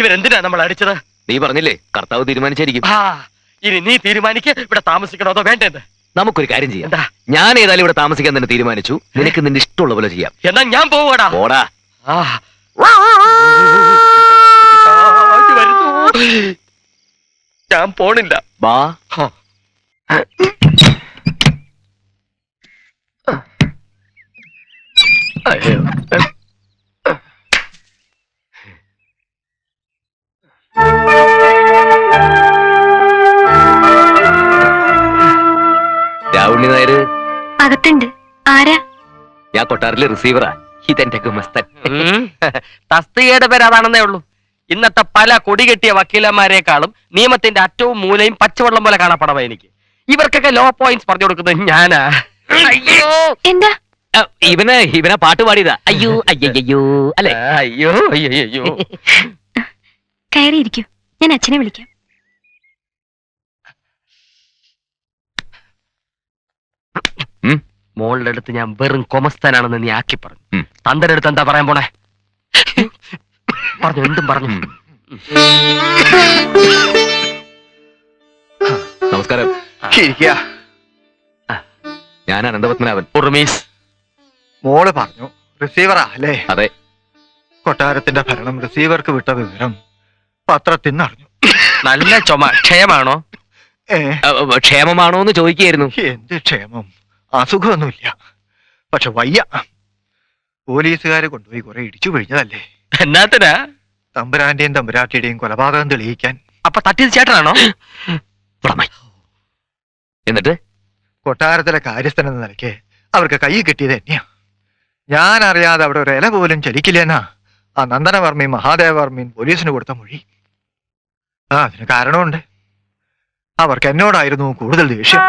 ഇവരെന്തിനാ നമ്മൾ അടിച്ചത്? നീ പറഞ്ഞില്ലേ കർത്താവ് തീരുമാനിച്ചായിരിക്കും. ഇനി നീ തീരുമാനിക്ക് ഇവിടെ താമസിക്കണോ അതോ വേണ്ടത്. നമുക്കൊരു കാര്യം ചെയ്യാം. ഞാൻ ഏതായാലും ഇവിടെ താമസിക്കാൻ തന്നെ തീരുമാനിച്ചു. നിനക്ക് നിന്റെ ഇഷ്ടമുള്ള പോലെ ചെയ്യാം. എന്നാ ഞാൻ പോവാടാ. ഓടാ. ഞാൻ പോണില്ല. ബാ. രാവുണ്ണി നായര് അകത്തുണ്ട്. ആരാ? ഞാൻ കൊട്ടാറിലെ റിസീവറാ. ഇതെന്റെ ഗുമസ്തൻ. തസ്തികയുടെ പേര് അതാണെന്നേ ഉള്ളൂ. ഇന്നത്തെ പല കൊടികെട്ടിയ വക്കീലന്മാരെക്കാളും നിയമത്തിന്റെ അറ്റവും മൂലയും പച്ചവെള്ളം പോലെ കാണപ്പെടവാ എനിക്ക്. ഇവർക്കൊക്കെ ലോ പോയിന്റ്സ് പറഞ്ഞു കൊടുക്കുന്നത് ഞാനാ. അയ്യോ എന്താ? ഇവനെ പാട്ട് പാടിയതാ. അയ്യോ അയ്യോ അല്ലെ? അയ്യോ അയ്യോ. കയറിയിരിക്കൂ, ഞാൻ അച്ഛനെ വിളിക്കാം. മോളുടെ അടുത്ത് ഞാൻ വെറും കൊമസ്താനാണെന്ന് നീ ആക്കി പറഞ്ഞു. തന്റെ അടുത്ത് എന്താ പറയാൻ പോണേ? പറഞ്ഞു, എന്തും പറഞ്ഞു. നമസ്കാരം. ഞാൻ അനന്തപത്മനാഭൻ. റമീസ്. മോള് പറഞ്ഞു റിസീവറാ അല്ലേ? അതെ. കൊട്ടാരത്തിന്റെ ഭരണം റിസീവർക്ക് വിട്ട വിവരം പത്രത്തിൽ നിന്നറിഞ്ഞു. നല്ല ചുമ. ക്ഷയമാണോ? ക്ഷേമമാണോ എന്ന് ചോദിക്കുകയായിരുന്നു. എന്ത് ക്ഷേമം? അസുഖമൊന്നുമില്ല, പക്ഷെ വയ്യ. പോലീസുകാരെ കൊണ്ടുപോയി കുറെ ഇടിച്ചു പിഴിഞ്ഞതല്ലേ. എന്നാത്തിനാ? തമ്പുരാന്റെയും തമ്പുരാട്ടിയുടെയും കൊലപാതകം തെളിയിക്കാൻ. അപ്പൊ തട്ടിയത് ചേട്ടനാണോ? എന്നിട്ട് കൊട്ടാരത്തിലെ കാര്യസ്ഥൻ എന്ന നിലയ്ക്ക് അവർക്ക് കൈ കിട്ടിയത് തന്നെയാ. ഞാൻ അറിയാതെ അവിടെ ഒരു ഇല പോലും ചലിക്കില്ലെന്നാ ആ നന്ദനവർമ്മയും മഹാദേവവർമ്മയും പോലീസിന് കൊടുത്ത മൊഴി. അതിന് കാരണമുണ്ട്. അവർക്ക് എന്നോടായിരുന്നു കൂടുതൽ ദേഷ്യം.